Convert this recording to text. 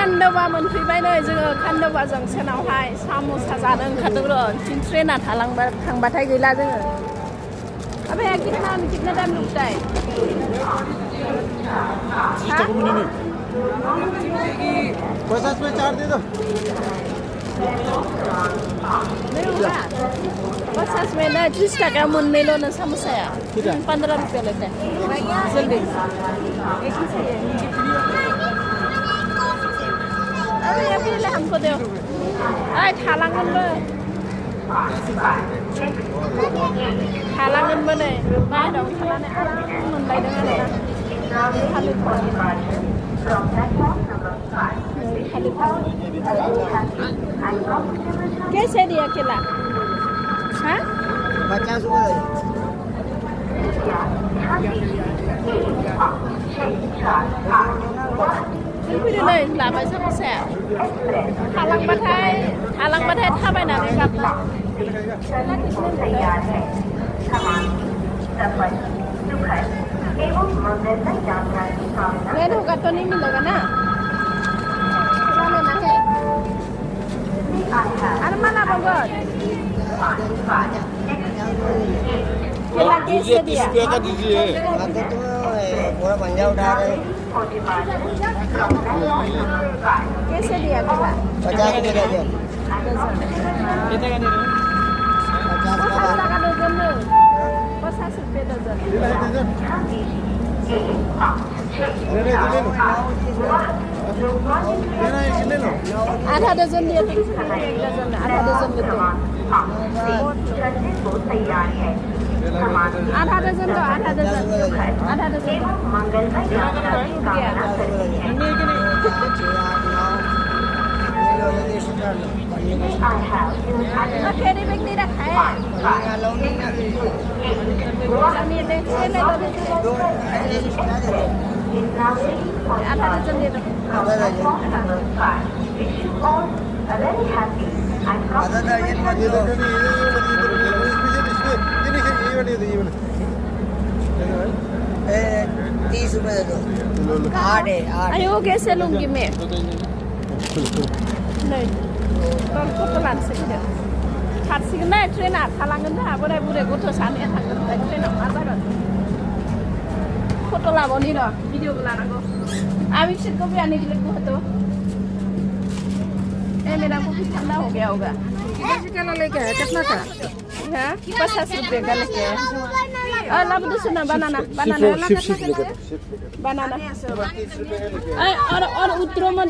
खान्दोबा मोनफैबाय नै जोङो खान्दोबा जंक्शनावहाय साम'सा जानो ओंखारदों र' ट्रेना थांबाथाय गैला जोङो अबे कितना टाइम रुकता है 50 में 4 दे दो नहीं होगा 50 में ना 30 टका मोननैल' नो साम'साया 15 रुपया लेते हैं जल्दी एक ही चाहिए अरे ये भी ले हमको दो अरे थालांगोनबो नै बाहेराव थालांनानै आराम मोनलायदों आरोना कैसे दिया केला हाँ 50 रुपए फैदो नै लाबाय साम'साया थालांबाथाय थाबायनानै गाबला रेड होगा तो नहीं मिलेगा ना अरे माला बगत केला कैसे दिया का दीजिए पूरा पंजा उठा रहे कैसे दिया केला 50 रुपए दे दो कितने का दे रहे हो 50 टका दर्जन 50 रुपए दर्जन आधा दर्जन दिया एक दर्जन आधा दर्जन लेते आधा दर्जन दो आधा दर्जन कैरी बैग नहीं रखा है आधा दर्जन दे दो आधा दर्जन मत दो 30 रुपए दे दो 8 अरे वो कैसे लूंगी मैं नहीं कौन फोटो लानोसै खारसिगोन ना ट्रेना थालांगोन जोंहा बोराय बुरै गथ' सानैया थांगोन ट्रेनाव मा जागोन फोटो लाबावनि र' भिडिअबो लानांगौ अभी इसको भी आने के लिए बहुत तो मेरा को भी ठंडा हो गया होगा कितना लेके है कितना का हाँ 50 रुपए का लेके ला बुदु सुना बनाना बनाना और उत्तरो मत